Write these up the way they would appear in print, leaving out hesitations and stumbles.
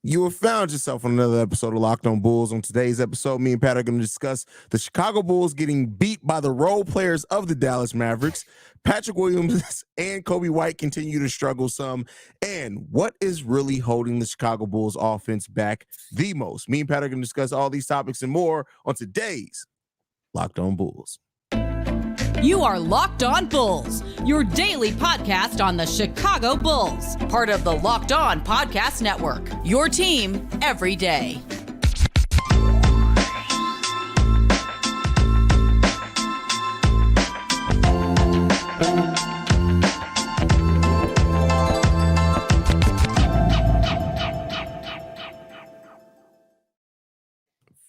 You have found yourself on another episode of Locked On Bulls. On today's episode, me and Pat are going to discuss the Chicago Bulls getting beat by the role players of the Dallas Mavericks. Patrick Williams and Coby White continue to struggle some. And what is really holding the Chicago Bulls offense back the most? Me and Pat are going to discuss all these topics and more on today's Locked On Bulls. You are Locked On Bulls, your daily podcast on the Chicago Bulls, part of the Locked On Podcast Network, your team every day.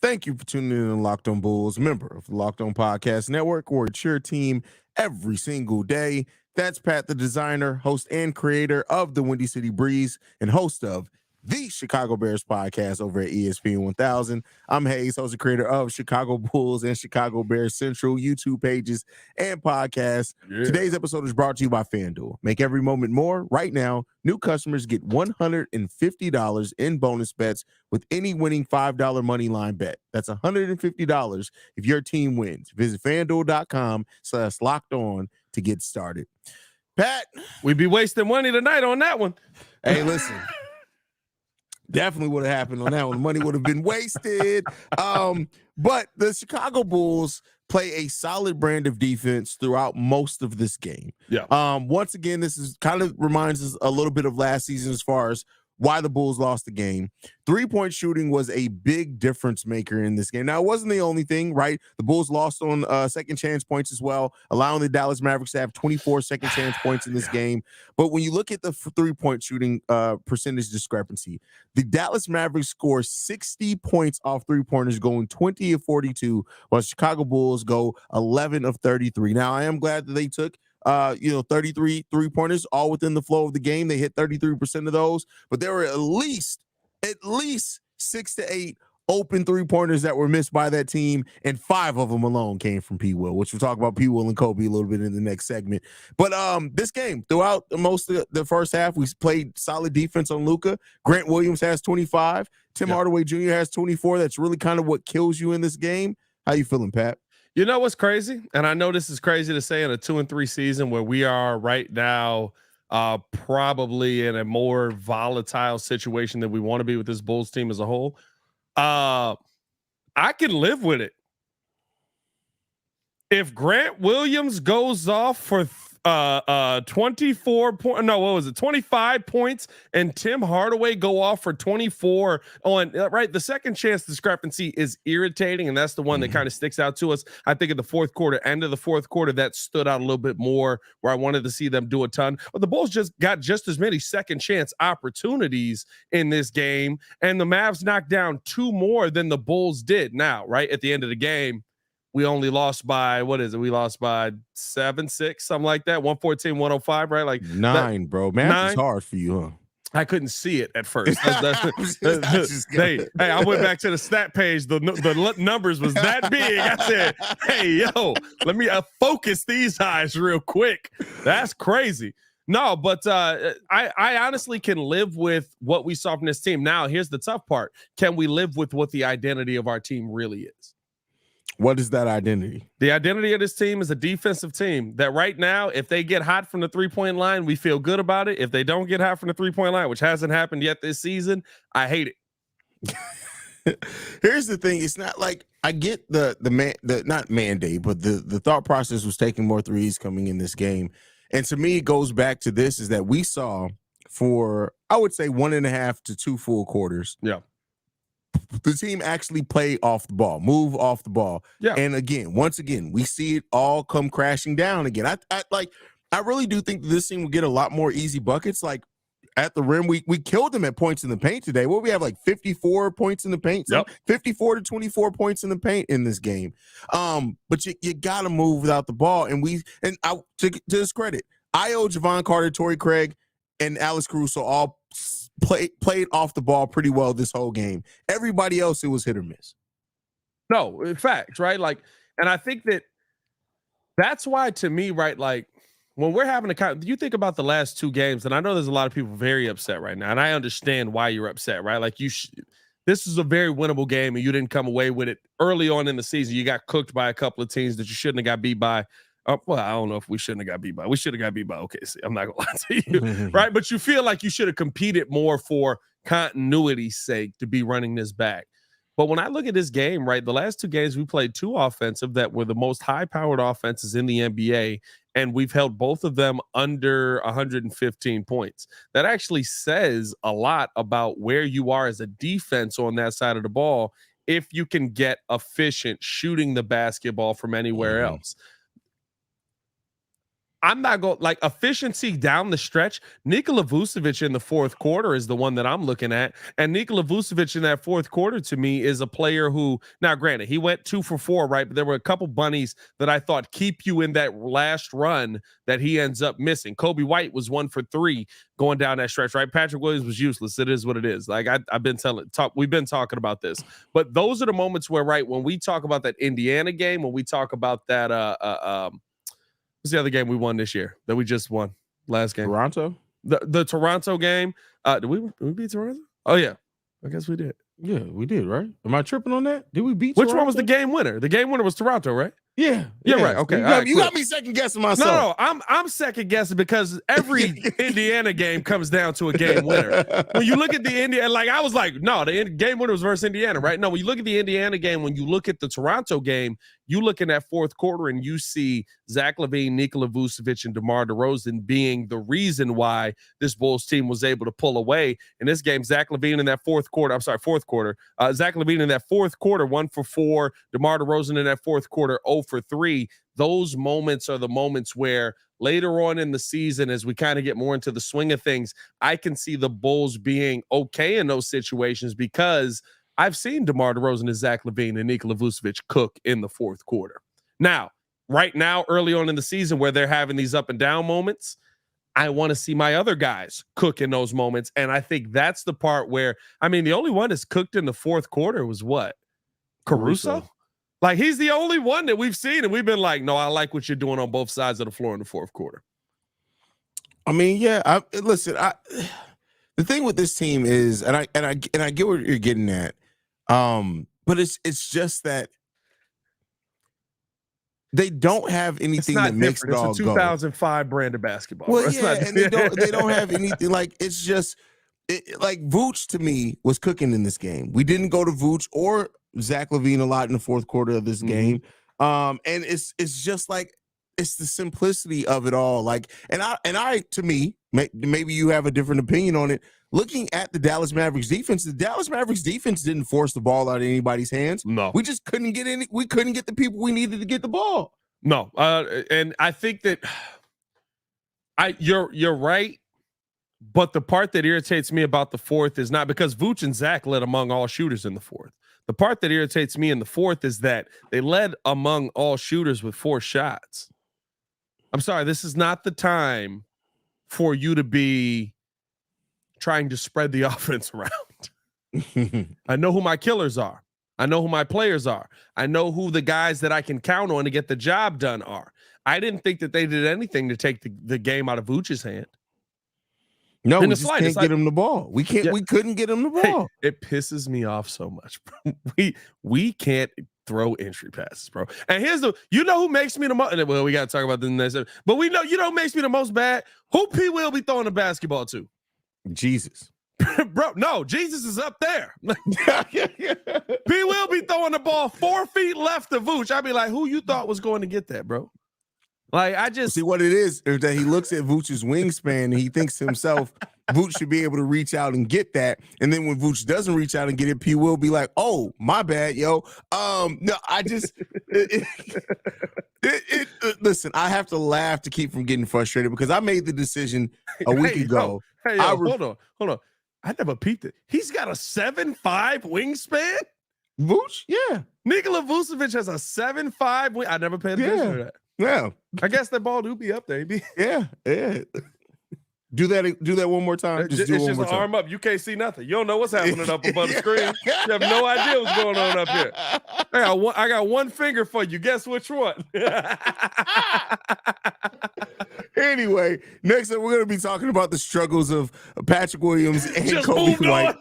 Thank you for tuning in to Locked On Bulls, member of the Locked On Podcast Network, where it's your team every single day. That's Pat the Designer, host and creator of the Windy City Breeze and host of the Chicago Bears podcast over at ESPN 1000. I'm Haize, host and creator of Chicago Bulls and Chicago Bears Central YouTube pages and podcasts. Yeah. Today's episode is brought to you by FanDuel. Make every moment more. Right now, new customers get $150 in bonus bets with any winning $5 moneyline bet. That's $150 if your team wins. Visit FanDuel.com/LockedOn to get started. Pat, we'd be wasting money tonight on that one. Hey, listen. Definitely would have happened on that one. Money would have been wasted. But the Chicago Bulls play a solid brand of defense throughout most of this game. Yeah. Once again, this is kind of reminds us a little bit of last season as far as why the Bulls lost the game. 3-point shooting was a big difference maker in this game. Now, it wasn't the only thing, right? The Bulls lost on second chance points as well, allowing the Dallas Mavericks to have 24 second chance points in this game. But when you look at the 3-point shooting percentage discrepancy, the Dallas Mavericks score 60 points off 3-pointers, going 20 of 42, while Chicago Bulls go 11 of 33. Now, I am glad that they took 33 3-pointers all within the flow of the game. They hit 33% of those, but there were at least 6 to 8 open 3-pointers that were missed by that team, and 5 of them alone came from P-Will, which we'll talk about P-Will and Coby a little bit in the next segment. But this game, throughout most of the first half, we played solid defense on Luka. Grant Williams has 25. Tim Hardaway Jr. has 24. That's really kind of what kills you in this game. How you feeling, Pat? You know what's crazy? And I know this is crazy to say in a 2-3 season where we are right now probably in a more volatile situation than we want to be with this Bulls team as a whole. I can live with it. If Grant Williams goes off for 25 points and Tim Hardaway go off for 24 on right, the second chance discrepancy is irritating, and that's the one that kind of sticks out to us. I think in the fourth quarter, end of the fourth quarter, that stood out a little bit more, where I wanted to see them do a ton. But the Bulls just got just as many second chance opportunities in this game, and the Mavs knocked down 2 more than the Bulls did. Now, right at the end of the game, we only lost by, what is it? We lost by 7-6, something like that. 114-105, right? Like 9, that, bro. Math is hard for you, huh? I couldn't see it at first. Hey, I went back to the stat page. The numbers was that big. I said, hey, yo, let me focus these eyes real quick. That's crazy. No, but I honestly can live with what we saw from this team. Now, here's the tough part. Can we live with what the identity of our team really is? What is that identity? The identity of this team is a defensive team that right now, if they get hot from the 3-point line, we feel good about it. If they don't get hot from the 3-point line, which hasn't happened yet this season, I hate it. Here's the thing. It's not like I get the not mandate, but the thought process was taking more threes coming in this game. And to me, it goes back to this, is that we saw for, I would say, 1.5 to 2 full quarters. Yeah. The team actually play off the ball, move off the ball. Yeah. And once again, we see it all come crashing down again. I really do think that this team will get a lot more easy buckets. Like at the rim, we killed them at points in the paint today. What we have, like 54 points in the paint, 54 to 24 points in the paint in this game. But you got to move without the ball. And to his credit, Io, Javon Carter, Torrey Craig, and Alex Caruso all played off the ball pretty well this whole game. Everybody else, it was hit or miss. No, in fact, right? Like, and I think that's why, to me, right, like, when we're having you think about the last 2 games, and I know there's a lot of people very upset right now, and I understand why you're upset, right? Like this is a very winnable game, and you didn't come away with it early on in the season. You got cooked by a couple of teams that you shouldn't have got beat by. Well, I don't know if we shouldn't have got beat by. We should have got beat by OKC. I'm not gonna lie to you, right? But you feel like you should have competed more for continuity's sake to be running this back. But when I look at this game, right, the last 2 games we played 2 offensive that were the most high-powered offenses in the NBA, and we've held both of them under 115 points. That actually says a lot about where you are as a defense on that side of the ball if you can get efficient shooting the basketball from anywhere else. I'm not going like efficiency down the stretch. Nikola Vucevic in the 4th quarter is the one that I'm looking at. And Nikola Vucevic in that 4th quarter to me is a player who, now granted, he went 2 for 4, right? But there were a couple bunnies that I thought keep you in that last run that he ends up missing. Coby White was 1 for 3 going down that stretch, right? Patrick Williams was useless. It is what it is. Like we've been talking about this. But those are the moments where, right, when we talk about that Indiana game, when we talk about that what's the other game we won this year that we just won last game? Toronto? The Toronto game. Did we beat Toronto? Oh, yeah. I guess we did. Yeah, we did, right? Am I tripping on that? Did we beat Which Toronto? one was the game winner? The game winner was Toronto, right? Yeah. Right. Okay. You got me second guessing myself. No, I'm second guessing because every Indiana game comes down to a game winner. When you look at the Indiana, like I was like, no, the game winner was versus Indiana, right? No, when you look at the Indiana game, when you look at the Toronto game, you look in that 4th quarter and you see Zach LaVine, Nikola Vucevic, and DeMar DeRozan being the reason why this Bulls team was able to pull away. In this game, Zach LaVine in that 4th quarter, Zach LaVine in that 4th quarter, 1 for 4, DeMar DeRozan in that 4th quarter, 0 for 3. Those moments are the moments where later on in the season, as we kind of get more into the swing of things, I can see the Bulls being okay in those situations because I've seen DeMar DeRozan and Zach LaVine and Nikola Vucevic cook in the 4th quarter. Now, right now, early on in the season where they're having these up and down moments, I want to see my other guys cook in those moments. And I think that's the part where, I mean, the only one that's cooked in the 4th quarter was what? Caruso? Like, he's the only one that we've seen, and we've been like, no, I like what you're doing on both sides of the floor in the 4th quarter. I mean, yeah. The thing with this team is, and I get what you're getting at, but it's just that they don't have anything that makes it all go. It's a 2005 brand of basketball. Well, yeah, and they don't have anything like it's just like Vooch to me was cooking in this game. We didn't go to Vooch or Zach LaVine a lot in the 4th quarter of this game, and it's just like it's the simplicity of it all. Like, and I to me, maybe you have a different opinion on it. Looking at the Dallas Mavericks defense, the Dallas Mavericks defense didn't force the ball out of anybody's hands. No, we just couldn't get any. We couldn't get the people we needed to get the ball. No, and I think that you're right. But the part that irritates me about the 4th is not because Vooch and Zach led among all shooters in the 4th. The part that irritates me in the 4th is that they led among all shooters with 4 shots. I'm sorry, this is not the time for you to be trying to spread the offense around. I know who my killers are. I know who my players are. I know who the guys that I can count on to get the job done are. I didn't think that they did anything to take the game out of Vooch's hand. No, we just can't get him the ball. We can't. Yeah. We couldn't get him the ball. Hey, it pisses me off so much, bro. We can't throw entry passes, bro. And here's you know who makes me the most. Well, we got to talk about the next. But we know who makes me the most bad. Who P-Will be throwing the basketball to? Jesus, bro. No, Jesus is up there. P-Will be throwing the ball 4 feet left of Vooch. I'd be like, who you thought was going to get that, bro? Like, I just see what it is that he looks at Vooch's wingspan and he thinks to himself, Vooch should be able to reach out and get that. And then when Vooch doesn't reach out and get it, P will be like, "Oh, my bad, yo." No, I just listen. I have to laugh to keep from getting frustrated because I made the decision a week ago. Hold on. I never peeped it. He's got a 7'5" wingspan. Vooch, yeah. Nikola Vucevic has a 7'5". I never paid attention to that. Yeah, I guess that ball do be up there. Yeah. Do that one more time. It's just an arm up. You can't see nothing. You don't know what's happening up above the screen. You have no idea what's going on up here. I got one finger for you. Guess which one? Anyway, next up, we're going to be talking about the struggles of Patrick Williams and Just Coby moved White. on.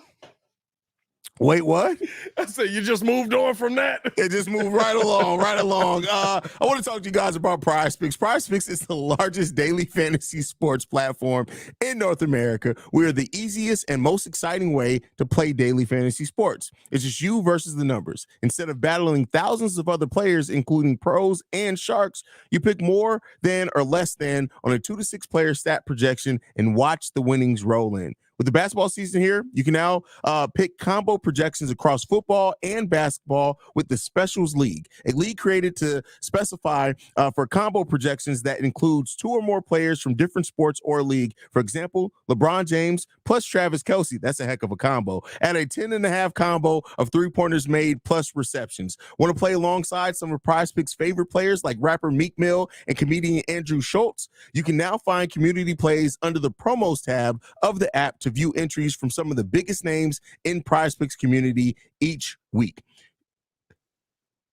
Wait, what? I said you just moved on from that. It just moved right along, right along. I want to talk to you guys about PrizePicks. PrizePicks is the largest daily fantasy sports platform in North America. We are the easiest and most exciting way to play daily fantasy sports. It's just you versus the numbers. Instead of battling thousands of other players, including pros and sharks, you pick more than or less than on a 2 to 6 player stat projection and watch the winnings roll in. With the basketball season here, you can now pick combo projections across football and basketball with the Specials League, a league created to specify for combo projections that includes 2 or more players from different sports or league. For example, LeBron James plus Travis Kelce. That's a heck of a combo. At a 10.5 combo of 3-pointers made plus receptions. Want to play alongside some of PrizePicks' favorite players like rapper Meek Mill and comedian Andrew Schultz? You can now find community plays under the promos tab of the app to view entries from some of the biggest names in PrizePicks community each week.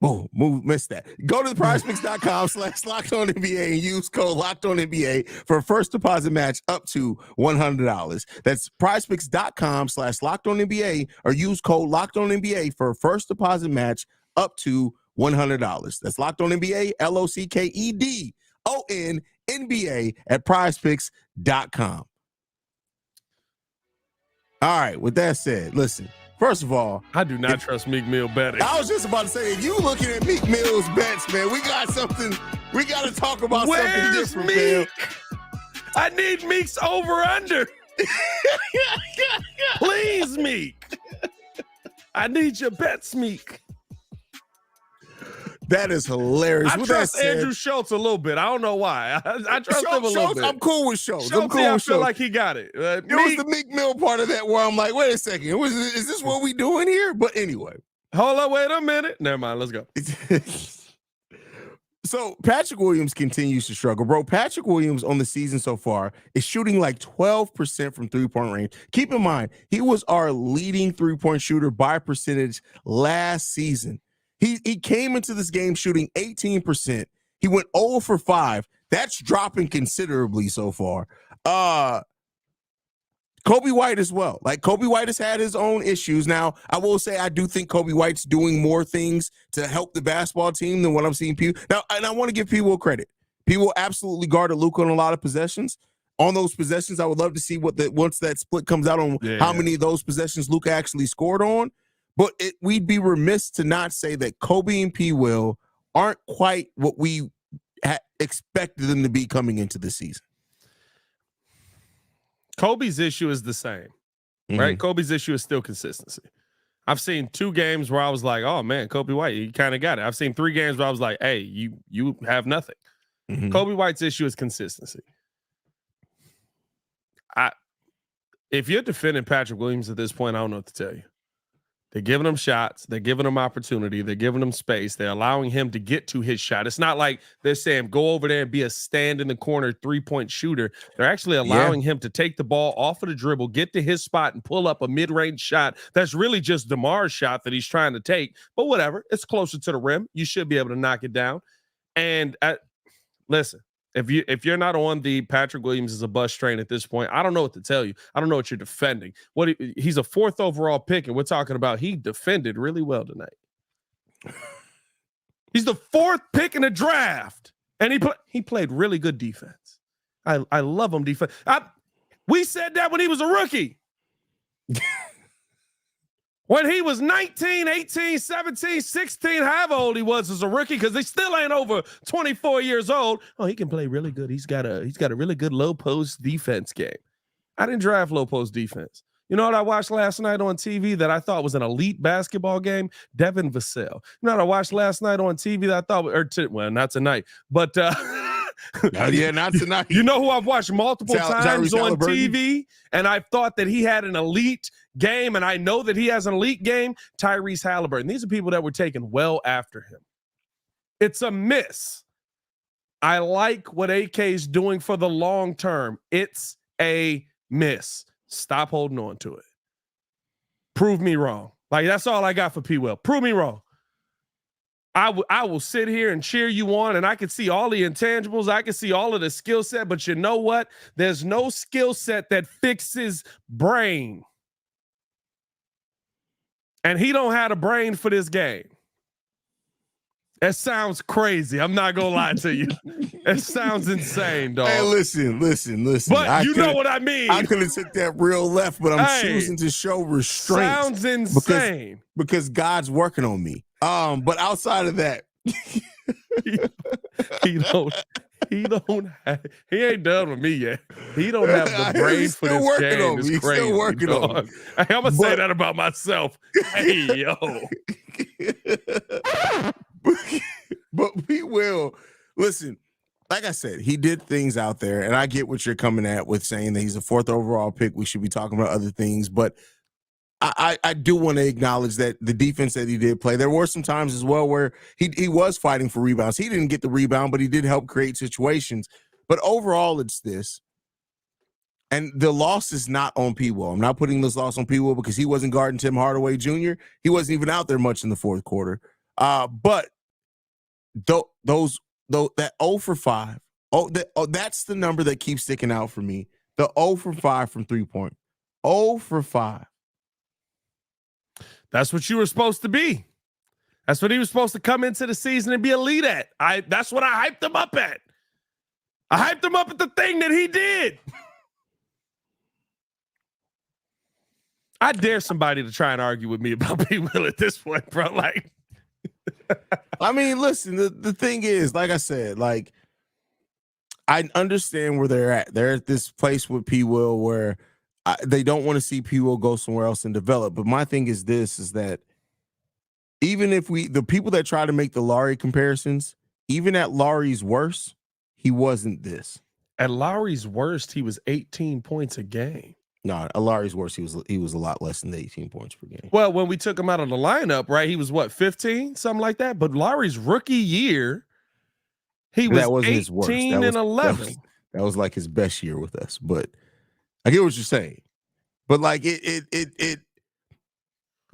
Oh, missed that. Go to the prizepicks.com/LockedOnNBA and use code LockedOnNBA for a first deposit match up to $100. That's prizepicks.com/LockedOnNBA or use code LockedOnNBA for a first deposit match up to $100. That's LockedOnNBA, LOCKEDONNBA at prizepicks.com. All right, with that said, listen, first of all, I do not trust Meek Mill betting. I was just about to say, if you looking at Meek Mill's bets, man, we got to talk about something different, man. I need Meek's over-under. Please, Meek. I need your bets, Meek. That is hilarious. I trust Andrew Schultz a little bit. I don't know why. I trust him a little bit. I'm cool with Schultz. I feel like he got it. It was the Meek Mill part of that where I'm like, wait a second. Is this what we doing here? But anyway. Hold on, wait a minute. Never mind. Let's go. So Patrick Williams continues to struggle, bro. Patrick Williams on the season so far is shooting like 12% from 3-point range. Keep in mind, he was our leading 3-point shooter by percentage last season. He came into this game shooting 18%. He went 0 for 5. That's dropping considerably so far. Coby White as well. Like, Coby White has had his own issues. Now, I will say I do think Coby White's doing more things to help the basketball team than what I'm seeing P-Will. Now, and I want to give P-Will credit. P-Will absolutely guarded Luka on a lot of possessions. On those possessions, I would love to see once that split comes out on how many of those possessions Luka actually scored on. But we'd be remiss to not say that Coby and P-Will aren't quite what we expected them to be coming into the season. Kobe's issue is the same, right? Kobe's issue is still consistency. I've seen 2 games where I was like, oh, man, Coby White, you kind of got it. I've seen 3 games where I was like, hey, you have nothing. Coby White's issue is consistency. If you're defending Patrick Williams at this point, I don't know what to tell you. They're giving him shots. They're giving him opportunity. They're giving him space. They're allowing him to get to his shot. It's not like they're saying, go over there and be a stand in the corner 3-point shooter. They're actually allowing him to take the ball off of the dribble, get to his spot, and pull up a mid-range shot. That's really just DeMar's shot that he's trying to take. But whatever. It's closer to the rim. You should be able to knock it down. And listen, if you're not on the Patrick Williams is a bust train at this point, I don't know what to tell you. I don't know what you're defending. He's a 4th overall pick, and we're talking about he defended really well tonight. He's the 4th pick in the draft, and he played really good defense. I love him defense. We said that when he was a rookie. When he was 19, 18, 17, 16, however old he was as a rookie, because he still ain't over 24 years old. Oh, he can play really good. He's got a really good low post defense game. I didn't draft low post defense. You know what I watched last night on TV that I thought was an elite basketball game? Devin Vassell. You know what I watched last night on TV that I thought, well, not tonight, but not tonight. You know who I've watched multiple times on TV, and I've thought that he had an elite game, and I know that he has an elite game? Tyrese Halliburton. These are people that were taken well after him. It's a miss. I like what AK is doing for the long term. It's a miss. Stop holding on to it. Prove me wrong. Like, that's all I got for P-Will. Prove me wrong. I will sit here and cheer you on, and I can see all the intangibles. I can see all of the skill set, but you know what? There's no skill set that fixes brain. And he don't have a brain for this game. That sounds crazy. I'm not gonna lie to you. It sounds insane, dog. Hey, listen. But you know what I mean. I could have took that real left, but I'm choosing to show restraint. Sounds insane. Because God's working on me. But outside of that, he ain't done with me yet. He don't have the brain for this game. It's crazy. Still working on me. I'm gonna say that about myself. Hey, yo. But we will listen. Like I said, he did things out there, and I get what you're coming at with saying that he's a 4th overall pick. We should be talking about other things, but I do want to acknowledge that the defense that he did play. There were some times as well where he was fighting for rebounds. He didn't get the rebound, but he did help create situations. But overall, it's this. And the loss is not on P-Will. I'm not putting this loss on P-Will because he wasn't guarding Tim Hardaway Jr. He wasn't even out there much in the 4th quarter. But that 0 for 5, that's the number that keeps sticking out for me. The 0 for 5 from 3-point. 0 for 5. That's what you were supposed to be. That's what he was supposed to come into the season and be elite at. That's what I hyped him up at. I hyped him up at the thing that he did. I dare somebody to try and argue with me about P-Will at this point, bro. Like, I mean, listen, the thing is, like I said, like, I understand where they're at. They're at this place with P-Will where they don't want to see P-Will go somewhere else and develop. But my thing is this, is that even if the people that try to make the Lauri comparisons, even at Lauri's worst, he wasn't this. At Lauri's worst, he was 18 points a game. No, at Lauri's worst, he was a lot less than 18 points per game. Well, when we took him out of the lineup, right, he was what, 15, something like that. But Lauri's rookie year, he was 18 and 11. That was like his best year with us. But I get what you're saying. But like it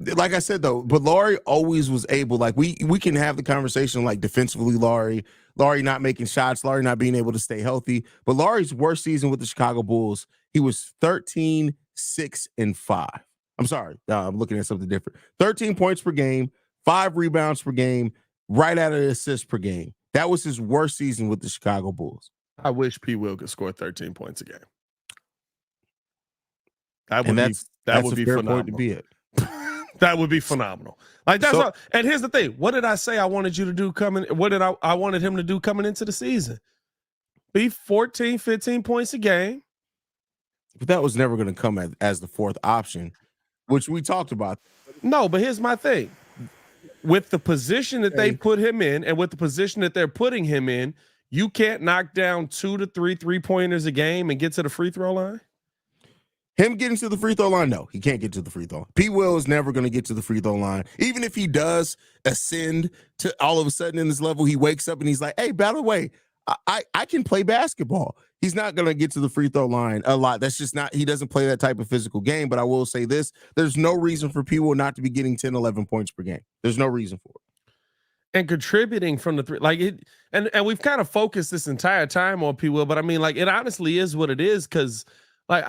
like I said though, but Lauri always was able, like we can have the conversation like defensively, Lauri not making shots, Lauri not being able to stay healthy. But Lauri's worst season with the Chicago Bulls, he was 13, 6, and 5. I'm sorry, I'm looking at something different. 13 points per game, 5 rebounds per game, right out of assists per game. That was his worst season with the Chicago Bulls. I wish P-Will could score 13 points a game. That would be phenomenal. To be it. That would be phenomenal. Like that's all, and here's the thing. What did I say I wanted you to do what did I wanted him to do coming into the season? Be 14, 15 points a game. But that was never going to come as the 4th option, which we talked about. No, but here's my thing. With the position that they put him in and with the position that they're putting him in, you can't knock down 2 to 3 3-pointers a game and get to the free throw line? Him getting to the free throw line, no, he can't get to the free throw. P-Will is never going to get to the free throw line. Even if he does ascend to all of a sudden in this level, he wakes up and he's like, hey, by the way, I can play basketball. He's not going to get to the free throw line a lot. That's just not, he doesn't play that type of physical game. But I will say this, there's no reason for P-Will not to be getting 10, 11 points per game. There's no reason for it. And contributing from the three, like it, and we've kind of focused this entire time on P-Will, but I mean, like, it honestly is what it is, because like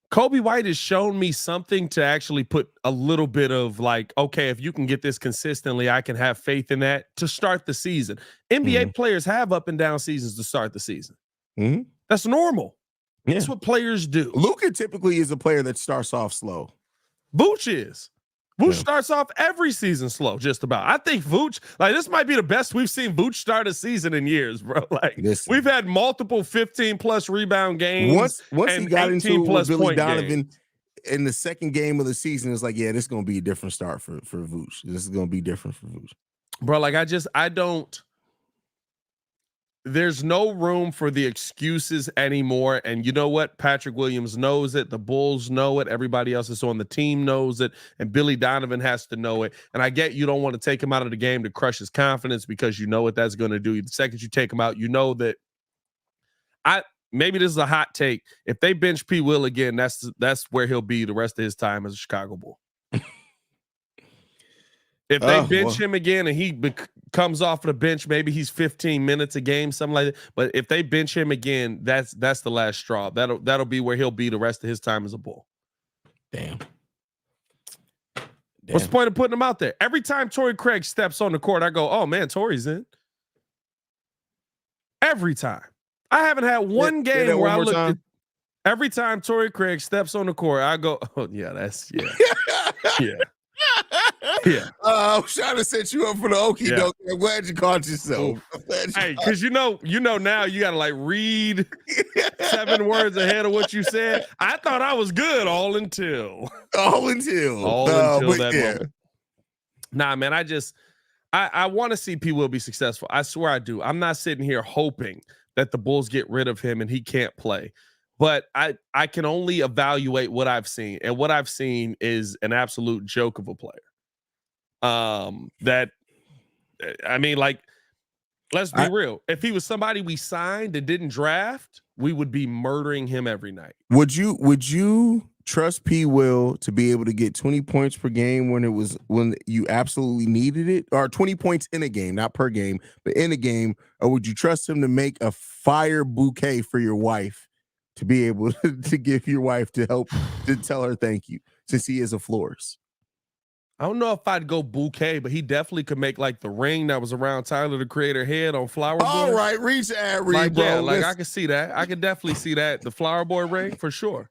Coby White has shown me something to actually put a little bit of like, okay, if you can get this consistently, I can have faith in that to start the season. NBA players have up and down seasons to start the season. That's normal. Yeah. That's what players do. Luka typically is a player that starts off slow. Vooch is. Vooch starts off every season slow, just about. I think Vooch, like, this might be the best we've seen Vooch start a season in years, bro. Like, we've had multiple 15-plus rebound games. Once he got into it with Billy Donovan games. In the second game of the season, it's like, yeah, this is going to be a different start for Vooch. This is going to be different for Vooch. Bro, like, I don't. There's no room for the excuses anymore. And you know what? Patrick Williams knows it. The Bulls know it. Everybody else that's on the team knows it. And Billy Donovan has to know it. And I get you don't want to take him out of the game to crush his confidence because you know what that's going to do. The second you take him out, you know that maybe this is a hot take. If they bench P-Will again, that's where he'll be the rest of his time as a Chicago Bull. If they bench him again and he comes off the bench, maybe he's 15 minutes a game, something like that. But if they bench him again, that's the last straw. That'll be where he'll be the rest of his time as a Bull. Damn. What's the point of putting him out there? Every time Torrey Craig steps on the court, I go, oh man, Torrey's in. Every time. I haven't had one game where I looked at every time Torrey Craig steps on the court, I go, oh yeah, yeah. Yeah. I was trying to set you up for the okie doke. I'm glad you caught yourself. Hey, because you know now you gotta like read 7 words ahead of what you said. I thought I was good all until that moment. Nah, man, I want to see P-Will be successful. I swear I do. I'm not sitting here hoping that the Bulls get rid of him and he can't play. But I can only evaluate what I've seen, and what I've seen is an absolute joke of a player. That, I mean, like, let's be real. If he was somebody we signed and didn't draft, we would be murdering him every night. Would you trust P-Will to be able to get 20 points per game when you absolutely needed it, or 20 points in a game, not per game, but in a game, or would you trust him to make a fire bouquet for your wife? To be able to give your wife to help to tell her thank you, since he is a florist. I don't know if I'd go bouquet, but he definitely could make like the ring that was around Tyler the Creator head on Flower Boy. All right, reach ad read, like, bro. Yeah, like I can see that. I can definitely see that. The Flower Boy ring for sure.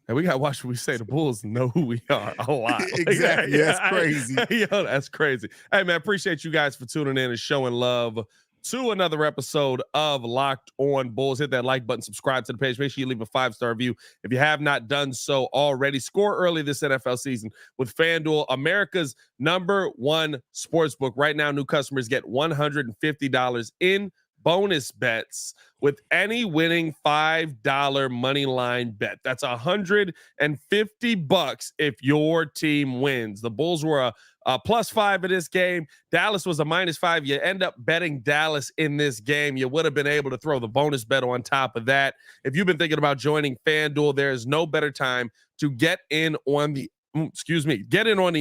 And we gotta watch what we say. The Bulls know who we are a lot. Exactly. That's crazy. Yo, that's crazy. Hey man, appreciate you guys for tuning in and showing love to another episode of Locked On Bulls. Hit that like button, subscribe to the page. Make sure you leave a 5-star review if you have not done so already. Score early this NFL season with FanDuel, America's #1 sportsbook. Right now, new customers get $150 in bonus bets with any winning $5 money line bet. That's $150 if your team wins. The Bulls were a +5 in this game. Dallas was a -5. You end up betting Dallas in this game. You would have been able to throw the bonus bet on top of that. If you've been thinking about joining FanDuel, there is no better time to get in on the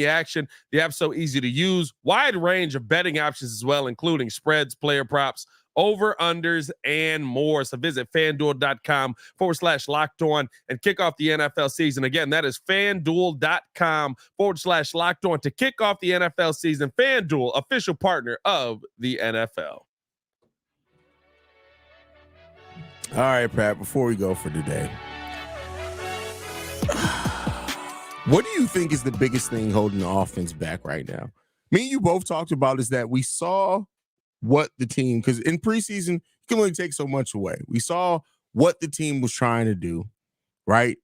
action. The app's so easy to use. Wide range of betting options as well, including spreads, player props, over-unders, and more. So visit FanDuel.com/locked-on and kick off the NFL season. Again, that is FanDuel.com/locked-on to kick off the NFL season. FanDuel, official partner of the NFL. All right, Pat, before we go for today, what do you think is the biggest thing holding the offense back right now? Me and you both talked about is that we saw what the team, because in preseason, you can only take so much away. We saw what the team was trying to do, right?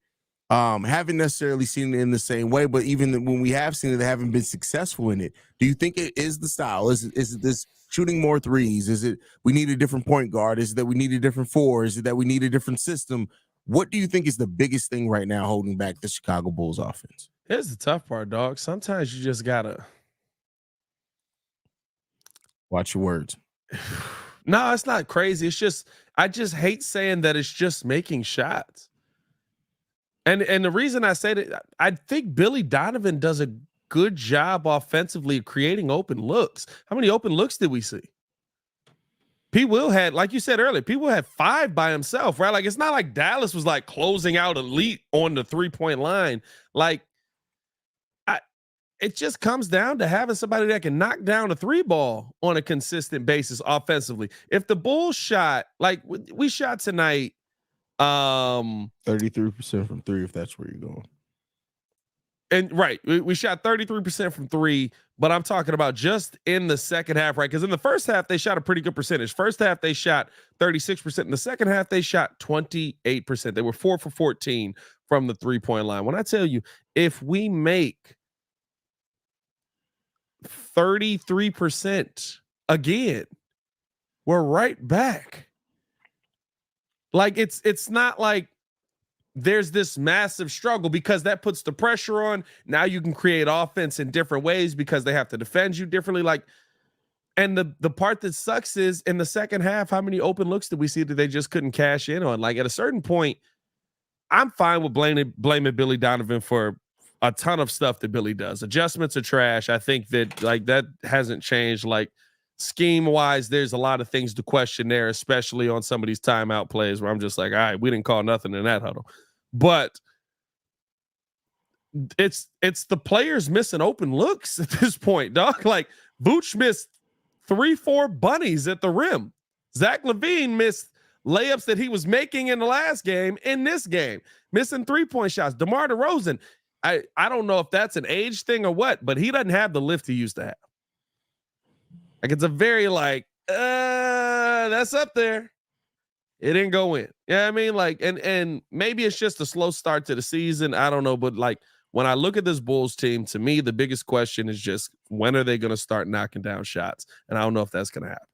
Haven't necessarily seen it in the same way, but even when we have seen it, they haven't been successful in it. Do you think it is the style? Is it this shooting more threes? Is it we need a different point guard? Is it that we need a different four? Is it that we need a different system? What do you think is the biggest thing right now holding back the Chicago Bulls offense? Here's the tough part, dog. Sometimes you just gotta watch your words. No, it's not crazy. It's just I just hate saying that it's just making shots. And the reason I say that, I think Billy Donovan does a good job offensively creating open looks. How many open looks did we see? P-Will had, like you said earlier, P-Will had 5 by himself, right? Like, it's not like Dallas was like closing out elite on the 3-point line. Like, it just comes down to having somebody that can knock down a 3 ball on a consistent basis offensively. If the Bulls shot, like we shot tonight, 33% from 3, if that's where you're going. And right, we shot 33% from 3, but I'm talking about just in the second half, right? Because in the first half, they shot a pretty good percentage. First half, they shot 36%. In the second half, they shot 28%. They were 4 for 14 from the 3-point line. When I tell you, if we make 33% again, we're right back. Like it's not like there's this massive struggle, because that puts the pressure on. Now you can create offense in different ways because they have to defend you differently. Like, and the part that sucks is in the second half, how many open looks did we see that they just couldn't cash in on? Like, at a certain point, I'm fine with blaming Billy Donovan for a ton of stuff that Billy does. Adjustments are trash. I think that like that hasn't changed. Like scheme wise, there's a lot of things to question there, especially on some of these timeout plays where I'm just like, all right, we didn't call nothing in that huddle. But it's the players missing open looks at this point, dog. Like Vooch missed 3-4 bunnies at the rim. Zach LaVine missed layups that he was making in the last game in this game, missing 3-point shots. DeMar DeRozan, I don't know if that's an age thing or what, but he doesn't have the lift he used to have. Like it's a very like, that's up there. It didn't go in. Yeah, I mean, like, and maybe it's just a slow start to the season. I don't know, but like when I look at this Bulls team, to me, the biggest question is just when are they going to start knocking down shots? And I don't know if that's going to happen.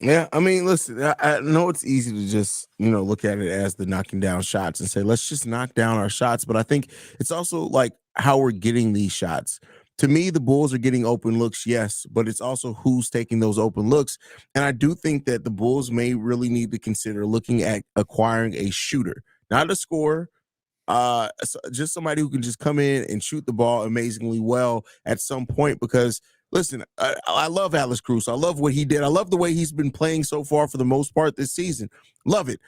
Yeah, I mean, listen, I know it's easy to just, look at it as the knocking down shots and say, let's just knock down our shots. But I think it's also like how we're getting these shots. To me, the Bulls are getting open looks, yes, but it's also who's taking those open looks. And I do think that the Bulls may really need to consider looking at acquiring a shooter, not a scorer, just somebody who can just come in and shoot the ball amazingly well at some point. Because listen, I love Alex Cruz. I love what he did. I love the way he's been playing so far for the most part this season. Love it.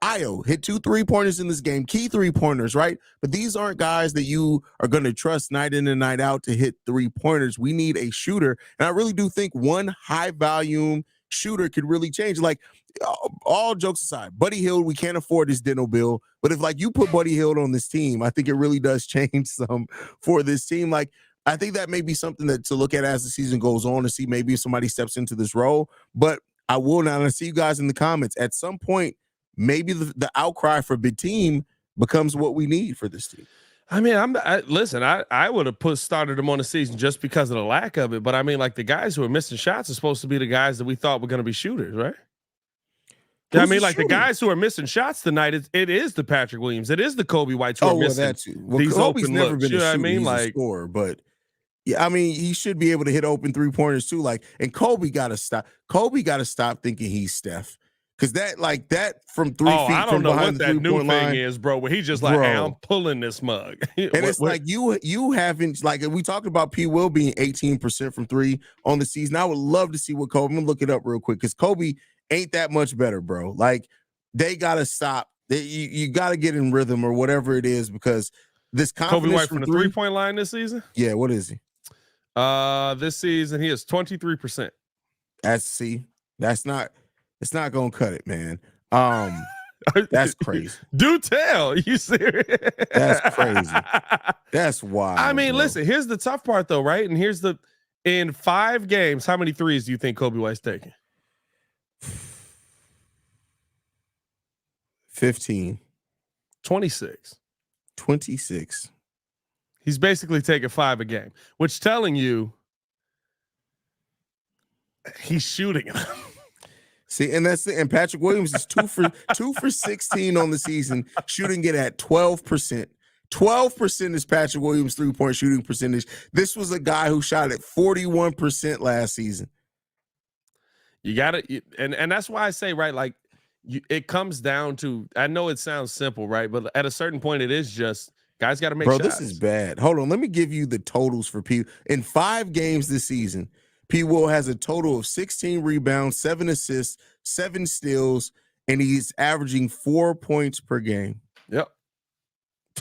Io hit 2 3-pointers in this game, key 3-pointers, right? But these aren't guys that you are going to trust night in and night out to hit 3-pointers. We need a shooter. And I really do think one high volume shooter could really change. Like all jokes aside, Buddy Hield, we can't afford his dental bill. But if like you put Buddy Hield on this team, I think it really does change some for this team. Like I think that may be something that to look at as the season goes on to see maybe if somebody steps into this role. But I will not. I see you guys in the comments at some point. Maybe the outcry for big team becomes what we need for this team. I mean, listen, I would have started him on the season just because of the lack of it. But I mean, like the guys who are missing shots are supposed to be the guys that we thought were going to be shooters, right? I mean, like the guys who are missing shots tonight, it is the Patrick Williams, it is the Coby White who are missing that too. Well, these Kobe's open never looks. been a shooter. I mean, he's like a scorer, but yeah, I mean, he should be able to hit open 3-pointers too. Like, and Kobe got to stop. Kobe got to stop thinking he's Steph. Because that from 3 feet I don't from know behind what the that new thing line is, bro. Where he just like, hey, I'm pulling this mug. And it's like you haven't, like we talked about P-Will being 18% from 3 on the season. I would love to see what Kobe. I'm gonna look it up real quick because Kobe ain't that much better, bro. Like they gotta stop. You gotta get in rhythm or whatever it is because this confidence Kobe White from the 3-point line this season. Yeah, what is he? This season he is 23%. It's not gonna cut it, man. That's crazy. Do tell. You serious? That's crazy. That's wild. I mean, bro. listen, here's the tough part though, right? And here's in 5 games, how many threes do you think Coby White's taking? 15. 26. 26. He's basically taking 5 a game, which telling you he's shooting them. See, and that's it. And Patrick Williams is 2 for 16 on the season, shooting it at 12%. 12% is Patrick Williams' 3-point shooting percentage. This was a guy who shot at 41% last season. You got it, and that's why I say, right, like it comes down to. I know it sounds simple, right, but at a certain point, it is just guys got to make. Bro, shots. this is bad. Hold on, let me give you the totals for P. In 5 games this season, P-Will has a total of 16 rebounds, 7 assists, 7 steals, and he's averaging 4 points per game. Yep.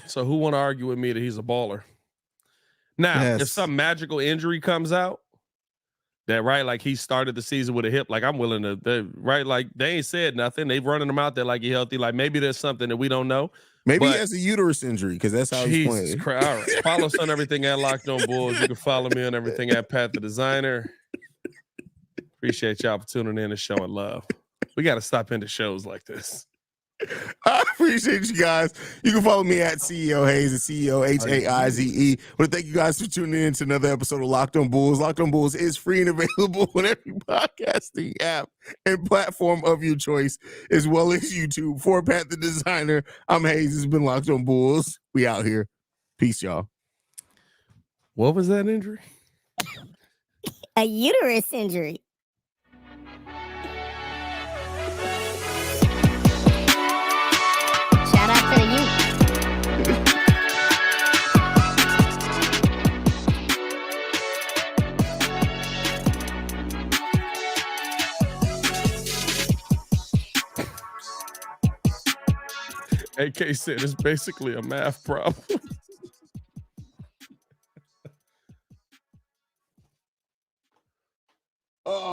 So who want to argue with me that he's a baller? Now, if some magical injury comes out, that right, like he started the season with a hip, like I'm willing to, right, like they ain't said nothing. They've running him out there like he's healthy. Like maybe there's something that we don't know. Maybe he has a uterus injury because that's how he's playing. Christ. All right. Follow us on everything at Locked On Bulls. You can follow me on everything at Pat the Designer. Appreciate y'all for tuning in and showing love. We got to stop into shows like this. I appreciate you guys. You can follow me at CEO Haize, CEO Haize. But thank you guys for tuning in to another episode of Locked On Bulls. Locked On Bulls is free and available on every podcasting app and platform of your choice, as well as YouTube. For Pat the Designer, I'm Haize. It's been Locked On Bulls. We out here. Peace, y'all. What was that injury? A uterus injury. Shout out to the youth. AK said it's basically a math problem.